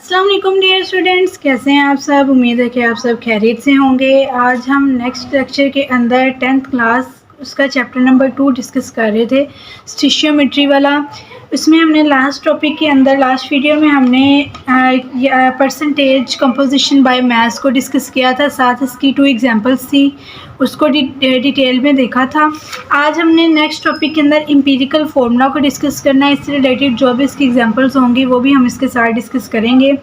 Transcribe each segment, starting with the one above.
अस्सलाम वालेकुम dear students, कैसे हैं आप सब। उम्मीद है कि आप सब खैरियत से होंगे। आज हम नेक्स्ट लेक्चर के अंदर 10th क्लास उसका चैप्टर नंबर 2 डिस्कस कर रहे थे, स्टिशियोमेट्री वाला। उसमें हमने लास्ट टॉपिक के अंदर लास्ट वीडियो में हमने परसेंटेज कंपोजिशन बाय मास को डिस्कस किया था, साथ इसकी 2 एग्जांपल्स थी, उसको डिटेल में देखा था। आज हमने नेक्स्ट टॉपिक के अंदर एम्पिरिकल फार्मूला को डिस्कस करना है। इससे रिलेटेड जो भी इसकी एग्जांपल्स होंगी वो भी हम इसके साथ डिस्कस करेंगे।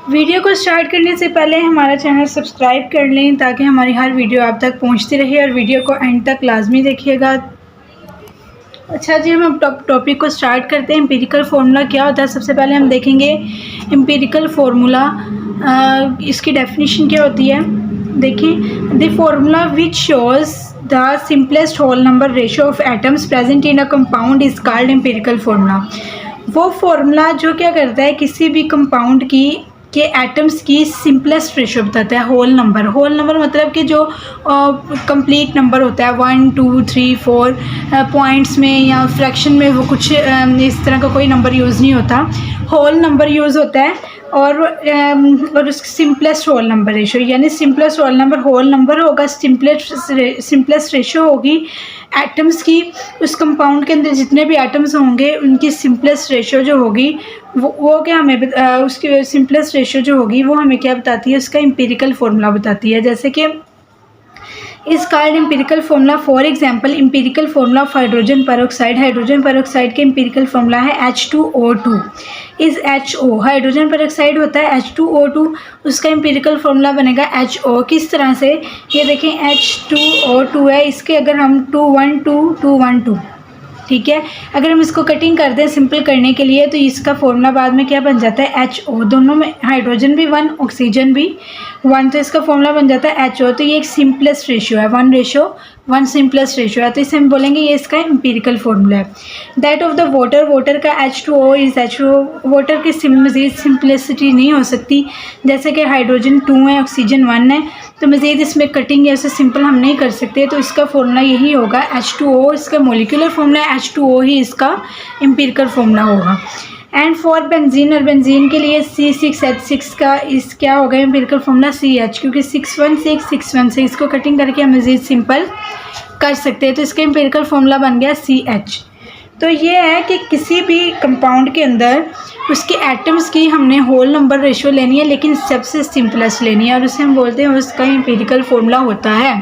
वीडियो को स्टार्ट करने से पहले हमारा चैनल सब्सक्राइब कर लें ताकि हमारी हर वीडियो आप तक पहुंचती रहे, और वीडियो को एंड तक लाजमी देखिएगा। अच्छा जी, हम टॉपिक को स्टार्ट करते हैं। एम्पिरिकल फार्मूला क्या होता है, सबसे पहले हम देखेंगे एम्पिरिकल फार्मूला, इसकी डेफिनेशन क्या होती है। देखें, the formula which shows the simplest whole number ratio of atoms present in a compound is called empirical formula. वो फार्मूला जो क्या करता है, किसी भी कंपाउंड के एटम्स की सिंपलेस्ट रेशियो बताता है। होल नंबर मतलब कि जो कंप्लीट नंबर होता है 1 2 3 4 पॉइंट्स में या फ्रैक्शन में, वो कुछ इस तरह का कोई नंबर यूज़ नहीं होता, होल नंबर यूज़ होता है। और उसकी सिंपलेस्ट होल नंबर रेशियो, यानी सिंपलेस्ट होल नंबर होगा, सिंपलेस्ट रेशियो होगी एटम्स की। उस कंपाउंड के अंदर जितने भी एटम्स होंगे उनकी सिंपलेस्ट रेशियो जो होगी वो क्या हमें उसकी सिंपलेस्ट रेशियो जो होगी वो हमें क्या बताती है, उसका एम्पिरिकल फार्मूला बताती है। जैसे कि इस called empirical formula, for example empirical formula of hydrogen peroxide. Hydrogen peroxide के एम्पिरिकल फार्मूला है H2O2 is HO। Hydrogen peroxide होता है H2O2, उसका एम्पिरिकल फार्मूला बनेगा HO। किस तरह से, ये देखें H2O2 है, इसके अगर हम 212 ठीक है, अगर हम इसको कटिंग कर दें सिंपल करने के लिए, तो इसका फॉर्मूला बाद में क्या बन जाता है HO। दोनों में हाइड्रोजन भी 1 ऑक्सीजन भी 1, तो इसका फॉर्मूला बन जाता है HO। तो ये एक सिंपलेस्ट रेशियो है, 1:1 सिंपलेस्ट रेशियो है, तो इसे हम बोलेंगे ये इसका एम्पिरिकल फार्मूला है। दैट ऑफ द वाटर का H2O इज H2O। वाटर की मज़ीद सिंपलिसिटी नहीं हो सकती, जैसे कि हाइड्रोजन 2 है, ऑक्सीजन 1 है, तो मज़ीद इसमें कटिंग है, उसे सिंपल हम नहीं कर सकते, तो इसका फॉर्मूला यही होगा H2O। इसका मोलिकुलर फॉर्मूला H2O ही इसका एम्पिरिकल फॉर्मूला होगा। एंड फॉर बेंजीन, और बेंजीन के लिए C6H6 का इस क्या होगा एम्पिरिकल फॉर्मूला CH, क्योंकि 616 को कटिंग करके हम मज़ीद सिंपल कर सकते हैं, तो इसका एम्पिरिकल फॉर्मूला बन गया CH। तो ये है कि किसी भी कंपाउंड के अंदर उसके एटम्स की हमने होल नंबर रेशियो लेनी है, लेकिन सबसे सिंपलेस्ट लेनी है, और उसे हम बोलते हैं उसका एम्पिरिकल फॉर्मूला होता है।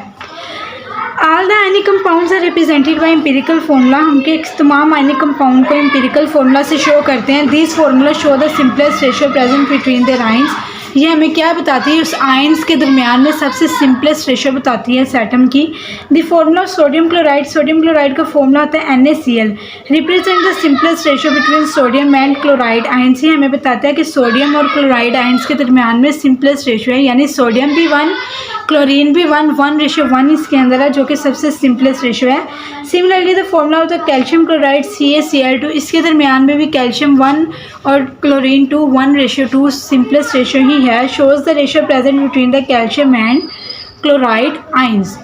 All the ionic compounds are represented by empirical formula. हम के तमाम आयनिक कंपाउंड को एम्पिरिकल फार्मूला से शो करते हैं। This formula show the simplest ratio present between their ions. ये हमें क्या बताती है, उस आयंस के दरमियान में सबसे सिंपलेस्ट रेशियो बताती है इस एटम की। The formula of sodium chloride का फार्मूला होता है NaCl, represent the simplest ratio between sodium and chloride ions. ये हमें बताता है कि सोडियम और क्लोराइड आयंस के दरमियान में सिंपलेस्ट रेशियो है, यानी सोडियम भी 1 क्लोरीन भी 1:1 इसके अंदर है, जो कि सबसे सिंपलेस्ट रेशियो है। Similarly the formula of the calcium chloride CaCl2, इसके दरमियान में भी कैल्शियम 1 और क्लोरीन 2 1:2 सिंपलेस्ट रेशियो ही है। Shows the ratio present between the calcium and chloride ions.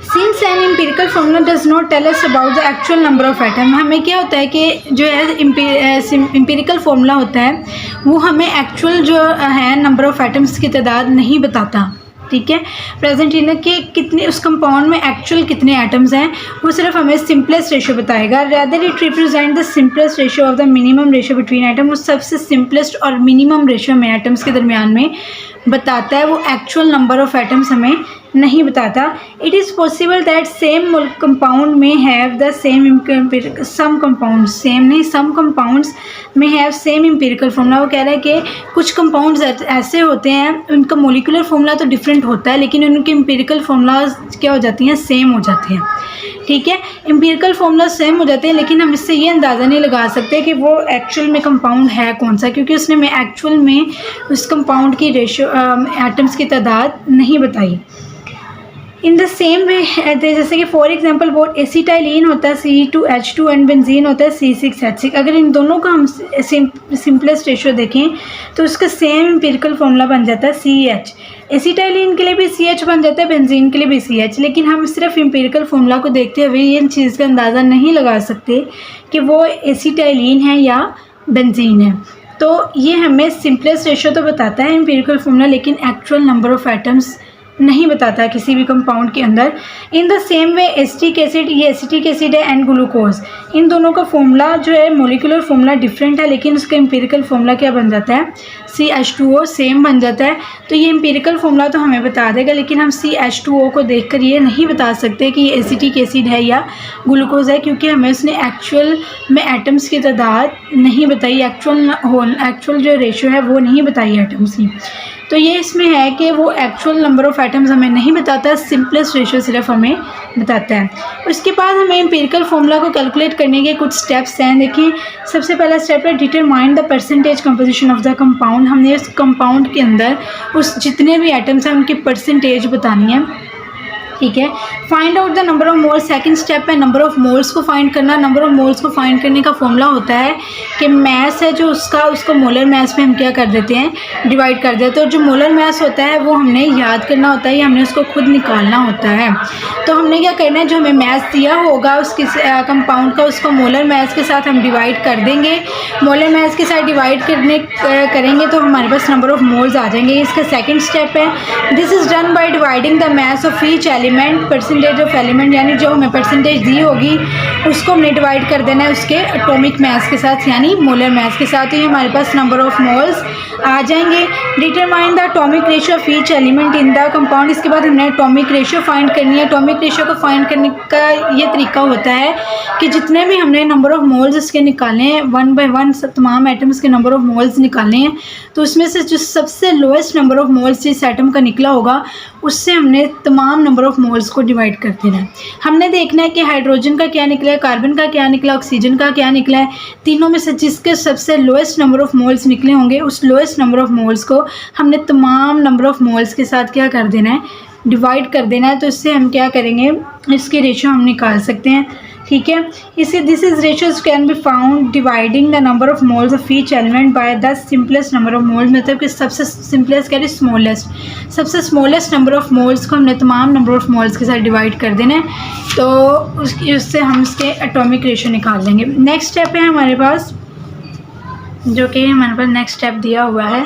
Since an empirical formula does not tell us about the actual number of atom, हमें क्या होता है कि जो है एम्पिरिकल फार्मूला होता है वो हमें एक्चुअल जो है नंबर ऑफ एटम्स की तादाद नहीं बताता, ठीक है। प्रेजेंट इन के कितने उस कंपाउंड में एक्चुअल कितने एटम्स हैं वो सिर्फ हमें सिंपलेस्ट रेशियो बताएगा। Rather it represent the simplest ratio of the minimum ratio between atom. उस सबसे सिंपलेस्ट और मिनिमम रेशियो में एटम्स के दरमियान में बताता है, वो एक्चुअल नंबर ऑफ एटम्स हमें नहीं बताता। It is possible that same compound में have the same some compounds में हैव सेम एम्पिरिकल फार्मूला। वो कह रहा है कि कुछ कंपाउंड्स ऐसे होते हैं उनका मोलिकुलर फार्मूला तो डिफरेंट होता है, लेकिन उनके एम्पिरिकल फार्मूला क्या हो जाती हैं, सेम हो जाती हैं, ठीक है। एम्पिरिकल फार्मूला सेम हो जाते हैं, लेकिन हम इससे ये अंदाज़ा नहीं लगा सकते कि वो एक्चुअल में कंपाउंड है कौन सा, क्योंकि उसने में एक्चुअल में उस कंपाउंड की रेशियो एटम्स की तादाद नहीं बताई। इन द सेम वे, जैसे कि फॉर एग्जांपल बोट एसिटाइलिन होता है C2H2 एंड बेंजीन होता है C6H6। अगर इन दोनों का हम सिंपलेस्ट रेशियो देखें तो उसका सेम एम्पिरिकल फार्मूला बन जाता है CH। एसिटाइलिन के लिए भी CH बन जाता है, बेंजीन के लिए भी CH, लेकिन हम सिर्फ एम्पिरिकल फार्मूला को देखते हुए ये चीज़ का अंदाज़ा नहीं लगा सकते कि वो एसिटाइलिन है या बेंजीन है। तो ये हमें सिंपलेस्ट रेशो तो बताता है एम्पिरिकल फॉर्मूला, लेकिन एक्चुअल नंबर ऑफ एटम्स नहीं बताता है किसी भी कंपाउंड के अंदर। In the same way acetic acid, ये एसिटिक एसिड है, एंड ग्लूकोज, इन दोनों का फॉर्मूला जो है मोलिकुलर फॉर्मूला डिफरेंट है, लेकिन उसका एम्पिरिकल फॉर्मूला क्या बन जाता है, CH2O सेम बन जाता है। तो ये एम्पिरिकल फॉर्मूला तो हमें बता देगा, लेकिन हम CH2O को देखकर ये नहीं बता सकते कि ये एसिटिक एसिड है या ग्लूकोज है, क्योंकि हमें उसने एक्चुअल में एटम्स की तादाद नहीं बताई, एक्चुअल जो रेशो है वो नहीं बताई एटम्स की। तो ये इसमें है कि वो एक्चुअल नंबर ऑफ़ एटम्स हमें नहीं बताता, सिंपलेस्ट रेशो सिर्फ हमें बताता है। उसके बाद हमें एम्पिरिकल फॉर्मूला को कैलकुलेट करने के कुछ स्टेप्स हैं। देखिए, सबसे पहला स्टेप है determine the percentage composition of the compound. हमने इस कंपाउंड के अंदर उस जितने भी एटम्स हैं उनकी परसेंटेज बतानी है, ठीक है। Find out the number of moles, second step है नंबर ऑफ मोल्स को फाइंड करना। नंबर ऑफ मोल्स को फाइंड करने का फॉर्मूला होता है कि मैस है जो उसको मोलर मैस में हम क्या कर देते हैं, डिवाइड कर देते हैं। और जो मोलर मैस होता है वो हमने याद करना होता है या हमने उसको खुद निकालना होता है। तो हमने क्या करना है, जो हमें मैस दिया होगा उसकी कंपाउंड का, उसको मोलर मैस के साथ हम डिवाइड कर देंगे। मोलर मैस के साथ डिवाइड करेंगे तो हमारे पास नंबर ऑफ मोल्स आ जाएंगे। इसका सेकेंड स्टेप है this is done by dividing the mass of each percentage of element, यानी जो हमें परसेंटेज दी होगी उसको हमने डिवाइड कर देना है उसके एटॉमिक मास के साथ, यानी मोलर मास के साथ। तो ये हमारे पास नंबर ऑफ मोल्स आ जाएंगे। Determine the atomic ratio of each element in the compound. इसके बाद हमने एटॉमिक रेशियो फाइंड करनी है। एटॉमिक रेशियो को फाइंड करने का ये तरीका होता है कि जितने भी हमने नंबर ऑफ मोल्स इसके निकाले हैं, 1 बाय 1 तमाम एटम्स के नंबर ऑफ मोल्स निकाले हैं, तो उसमें से जो सबसे लोएस्ट नंबर ऑफ मोल्स जिस एटम का निकला होगा उससे हमने तमाम नंबर ऑफ मोल्स को डिवाइड कर देना है। हमने देखना है कि हाइड्रोजन का क्या निकला है, कार्बन का क्या निकला, ऑक्सीजन का क्या निकला है। तीनों में से जिसके सबसे लोएस्ट नंबर ऑफ मोल्स निकले होंगे उस लोएस्ट नंबर ऑफ मोल्स को हमने तमाम नंबर ऑफ मोल्स के साथ क्या कर देना है, डिवाइड कर देना है। तो इससे हम क्या करेंगे, इसकी रेशो हम निकाल सकते हैं, ठीक है। इसे this is ratios can be found dividing the number of moles of each element by the simplest number of moles, मतलब कि सबसे सिंपलेस्ट क्या है, स्मॉलेस्ट, सबसे स्मॉलेस्ट नंबर ऑफ मोल्स को हमने तमाम नंबर ऑफ मोल्स के साथ डिवाइड कर देना है। तो उससे हम इसके एटॉमिक रेशियो निकाल लेंगे। नेक्स्ट स्टेप है हमारे पास, जो कि हमारे पास नेक्स्ट स्टेप दिया हुआ है।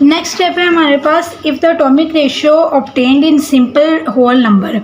नेक्स्ट स्टेप है हमारे पास if the atomic ratio obtained in simple whole number,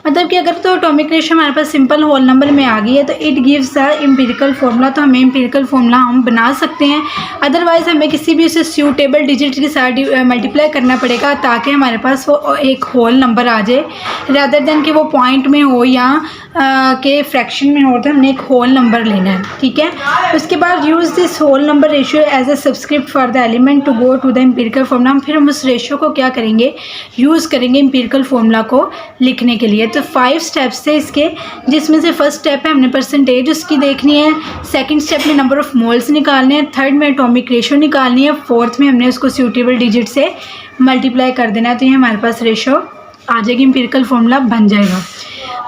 मतलब कि अगर तो एटॉमिक रेशियो हमारे पास सिंपल होल नंबर में आ गई है तो it gives the empirical formula, तो हमें एम्पिरिकल फॉर्मूला हम बना सकते हैं। अदरवाइज़ हमें किसी भी उसे सूटेबल डिजिट के साथ मल्टीप्लाई करना पड़ेगा ताकि हमारे पास वो एक होल नंबर आ जाए, रादर देन कि वो पॉइंट में हो या के फ्रैक्शन में हो, तो हमने एक होल नंबर लेना है, ठीक है। उसके बाद use this whole number ratio as a subscript for the element to go to the empirical formula. फिर हम उस रेशियो को क्या करेंगे, यूज़ करेंगे एम्पिरिकल फॉर्मूला को लिखने के लिए। तो 5 स्टेप्स थे इसके, जिसमें से फर्स्ट स्टेप है हमने परसेंटेज उसकी देखनी है, सेकंड स्टेप में नंबर ऑफ मोल्स निकालने हैं, थर्ड में एटॉमिक रेशियो निकालनी है, फोर्थ में हमने उसको सूटेबल डिजिट से मल्टीप्लाई कर देना है। तो ये हमारे पास रेशियो आ जाएगी, एम्पिरिकल फॉर्मूला बन जाएगा।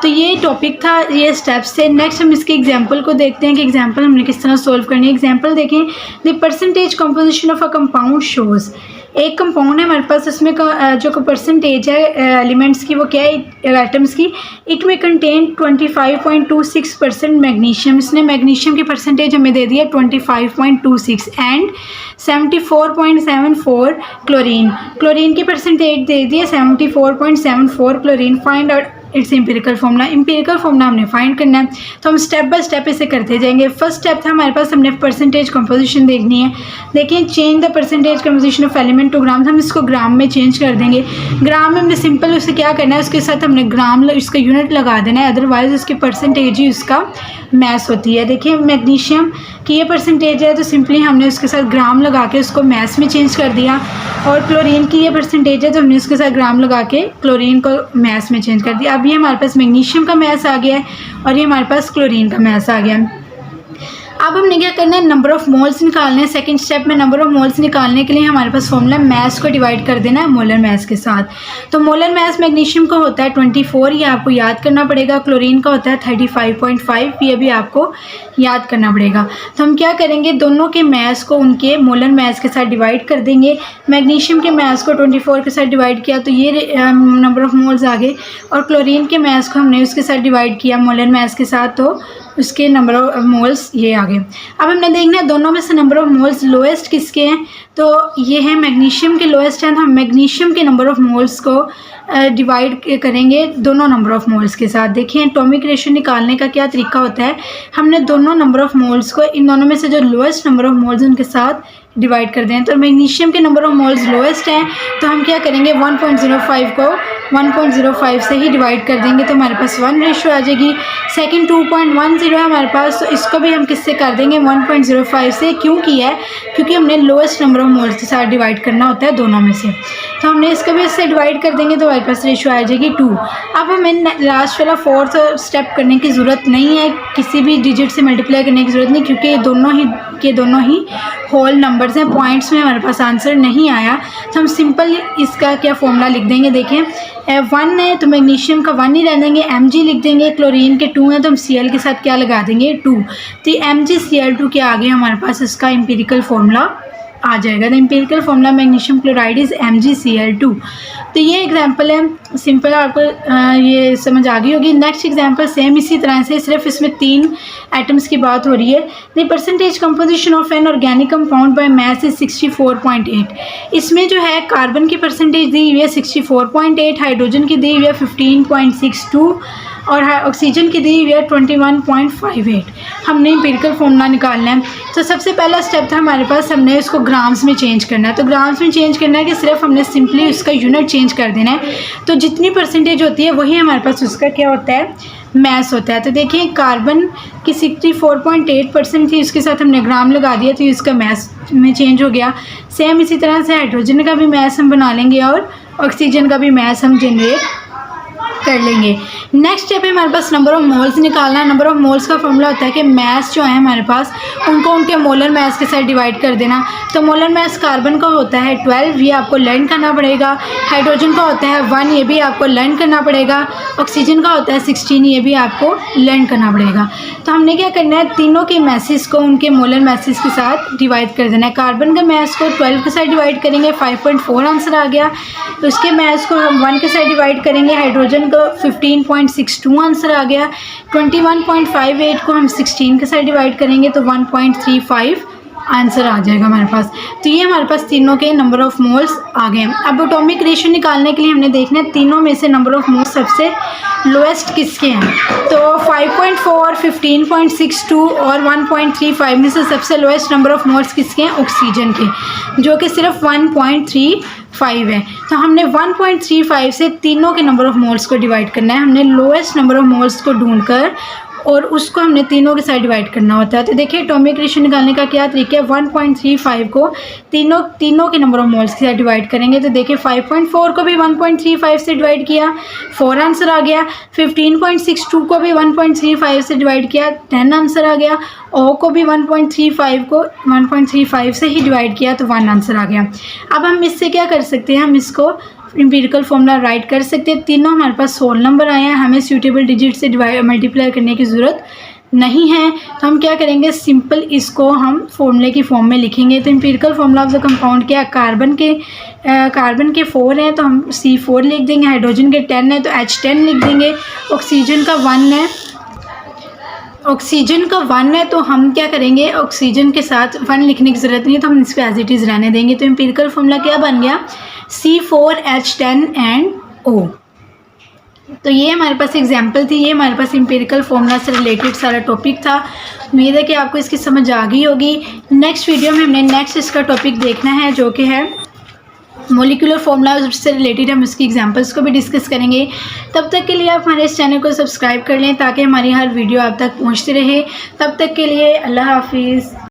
तो ये टॉपिक था, ये स्टेप्स थे। नेक्स्ट हम इसके एग्जांपल को देखते हैं कि एग्जांपल हमने किस तरह सॉल्व करनी है। एग्जांपल देखें, the percentage composition of a compound shows, एक कंपाउंड है हमारे पास, उसमें जो परसेंटेज है एलिमेंट्स की वो क्या है, एटम्स की, इट में कंटेन 25.26% मैग्नीशियम। इसने मैग्नीशियम की परसेंटेज हमें दे दी है 25.26 एंड 74.74 क्लोरीन, क्लोरीन की परसेंटेज दे दी है 74.74 chlorine. Find out it's empirical formula, empirical formula हमने फाइंड करना है। तो हम स्टेप बाय स्टेप इसे करते जाएंगे। फर्स्ट स्टेप था हमारे पास, हमने परसेंटेज कंपोजिशन देखनी है। देखिए, change the percentage composition of element to gram, हम इसको ग्राम में चेंज कर देंगे। ग्राम में हमने सिंपल उसे क्या करना है, उसके साथ हमने ग्राम इसका यूनिट लगा देना है, अदरवाइज उसकी परसेंटेज ही उसका मैस होती है। देखिए, मैग्नीशियम की ये परसेंटेज है तो सिंपली हमने उसके साथ ग्राम लगा के उसको मैस में चेंज कर दिया, और क्लोरीन की ये परसेंटेज है तो हमने उसके साथ ग्राम लगा के क्लोरीन को मैस में चेंज कर दिया। अब ये हमारे पास मैग्नीशियम का मैस आ गया है और ये हमारे पास क्लोरीन का मैस आ गया है। अब हमने क्या करना है, नंबर ऑफ मोल्स निकालने हैं। सेकंड स्टेप में नंबर ऑफ मोल्स निकालने के लिए हमारे पास फॉर्मूला मैस को डिवाइड कर देना है मोलर मैस के साथ। तो मोलर मैस मैग्नीशियम का होता है 24, ये आपको याद करना पड़ेगा। क्लोरीन का होता है 35.5, ये भी आपको याद करना पड़ेगा। तो हम क्या करेंगे, दोनों के मैस को उनके मोलर मैस के साथ डिवाइड कर देंगे। मैग्नीशियम के मैस को 24 के साथ डिवाइड किया तो ये नंबर ऑफ मोल्स आ गए, और क्लोरीन के मैस को हमने उसके साथ डिवाइड किया मोलर मैस के साथ, तो उसके नंबर ऑफ मोल्स ये आ गए। अब हमने देखना है दोनों में से नंबर ऑफ मोल्स लोएस्ट किसके हैं, तो ये है मैग्नीशियम के लोएस्ट हैं, तो हम मैग्नीशियम के नंबर ऑफ मोल्स को डिवाइड करेंगे दोनों नंबर ऑफ मोल्स के साथ। देखिए एटॉमिक रेशियो निकालने का क्या तरीका होता है, हमने दोनों नंबर ऑफ मोल्स को इन दोनों में से जो लोएस्ट नंबर ऑफ मोल्स उनके साथ डिवाइड कर दें। तो मैग्नीशियम के नंबर ऑफ मोल्स लोएस्ट हैं, तो हम क्या करेंगे 1.05 को 1.05 से ही डिवाइड कर देंगे, तो हमारे पास 1 रेशियो आ जाएगी। सेकंड 2.10 है हमारे पास, तो इसको भी हम किससे कर देंगे 1.05 से। क्यों किया है, क्योंकि हमने लोएस्ट नंबर ऑफ मोल्स के साथ डिवाइड करना होता है दोनों में से, तो हमने इसको भी इससे डिवाइड कर देंगे, तो हमारे पास रेशियो आ जाएगी 2। अब हमें लास्ट वाला 4th स्टेप करने की ज़रूरत नहीं है, किसी भी डिजिट से मल्टीप्लाई करने की ज़रूरत नहीं, क्योंकि ये दोनों ही होल नंबर्स हैं, पॉइंट्स में हमारे पास आंसर नहीं आया, तो हम सिंपल इसका क्या फॉर्मूला लिख देंगे। देखें 1 है तो मैग्नीशियम का 1 ही रह देंगे, Mg लिख देंगे, क्लोरीन के 2 हैं तो हम Cl के साथ क्या लगा देंगे 2, तो MgCl2 के आगे हमारे पास इसका एम्पिरिकल फॉर्मूला आ जाएगा। तो empirical formula magnesium chloride is MgCl2। तो ये एग्जांपल है, सिंपल आपको ये समझ आ गई होगी। नेक्स्ट एग्जांपल सेम इसी तरह से, सिर्फ इसमें 3 एटम्स की बात हो रही है। The percentage composition of an organic compound by mass is 64.8। इसमें जो है कार्बन की परसेंटेज दी हुई है 64.8, हाइड्रोजन की दी हुई है 15.62 और ऑक्सीजन की दी हुई है 21.58। हमने एम्पिरिकल फॉर्मूला निकालना है, तो सबसे पहला स्टेप था हमारे पास, हमने इसको ग्राम्स में चेंज करना है। तो ग्राम्स में चेंज करना है कि सिर्फ हमने सिंपली उसका यूनिट चेंज कर देना है, तो जितनी परसेंटेज होती है वही हमारे पास उसका क्या होता है मैस होता है। तो देखिए कार्बन की 64.8% थी, उसके साथ हमने ग्राम लगा दिया तो इसका मैस में चेंज हो गया। सेम इसी तरह से हाइड्रोजन का भी मैस हम बना लेंगे और ऑक्सीजन का भी मैस हम जनरेट कर लेंगे। नेक्स्ट स्टेप है हमारे पास नंबर ऑफ मोल्स निकालना है। नंबर ऑफ मोल्स का फॉर्मूला होता है कि मैस जो है हमारे पास उनको उनके मोलर मैस के साथ डिवाइड कर देना। तो मोलर मैस कार्बन का होता है 12, ये आपको लर्न करना पड़ेगा। हाइड्रोजन का होता है 1, ये भी आपको लर्न करना पड़ेगा। ऑक्सीजन का होता है 16, ये भी आपको लर्न करना पड़ेगा। तो हमने क्या करना है, तीनों के मैसेज को उनके मोलर मैसेज के साथ डिवाइड कर देना है। कार्बन के मैस को 12 के साथ डिवाइड करेंगे, 5.4 आंसर आ गया। तो उसके मैस को हम 1 के साथ डिवाइड करेंगे, हाइड्रोजन को 15.62 आंसर आ गया। 21.58 को हम 16 के साथ डिवाइड करेंगे तो 1.35 आंसर आ जाएगा हमारे पास। तो ये हमारे पास तीनों के नंबर ऑफ मोल्स आ गए। अब एटॉमिक रेशियो निकालने के लिए हमने देखना है तीनों में से नंबर ऑफ मोल्स सबसे लोएस्ट किसके हैं। तो 5.4, 15.62 और 1.35 में से सबसे लोएस्ट नंबर ऑफ मोल्स किसके हैं, ऑक्सीजन के, जो कि सिर्फ 1.35 है। तो हमने 1.35 से तीनों के नंबर ऑफ मोल्स को डिवाइड करना है। हमने लोएस्ट नंबर ऑफ मोल्स को ढूंढकर और उसको हमने तीनों के साथ डिवाइड करना होता है। तो देखिए एटॉमिक रेशियो निकालने का क्या तरीका है, 1.35 को तीनों के नंबर ऑफ मोल्स के साथ डिवाइड करेंगे। तो देखिए 5.4 को भी 1.35 से डिवाइड किया, 4 आंसर आ गया। 15.62 को भी 1.35 से डिवाइड किया, 10 आंसर आ गया। ओ को भी 1.35 से ही डिवाइड किया तो 1 आंसर आ गया। अब हम इससे क्या कर सकते हैं, हम इसको एम्पिरिकल फॉर्मूला राइट कर सकते हैं। तीनों हमारे पास होल नंबर आए हैं, हमें सूटेबल डिजिट से मल्टीप्लाई करने की ज़रूरत नहीं है। तो हम क्या करेंगे, सिंपल इसको हम फॉर्मूले की फॉर्म में लिखेंगे। तो empirical formula of the compound क्या है, कार्बन के 4 हैं तो हम C4 लिख देंगे, हाइड्रोजन के 10 है तो H10 लिख देंगे, ऑक्सीजन का 1 है तो हम क्या करेंगे, ऑक्सीजन के साथ 1 लिखने की ज़रूरत नहीं है, तो हम इसको एज इट इज़ रहने देंगे। तो एम्पिरिकल फॉर्मूला क्या बन गया, C4H10 एंड O। तो ये हमारे पास एग्जाम्पल थी, ये हमारे पास एम्पिरिकल फॉर्मूला से रिलेटेड सारा टॉपिक था। उम्मीद है कि आपको इसकी समझ आ गई होगी। नेक्स्ट वीडियो में हमने नेक्स्ट इसका टॉपिक देखना है जो कि है मोलिकुलर फॉर्मूला से रिलेटेड, हम इसकी एग्जांपल्स को भी डिस्कस करेंगे। तब तक के लिए आप हमारे इस चैनल को सब्सक्राइब कर लें ताकि हमारी हर वीडियो आप तक पहुंचती रहे। तब तक के लिए अल्लाह हाफिज़।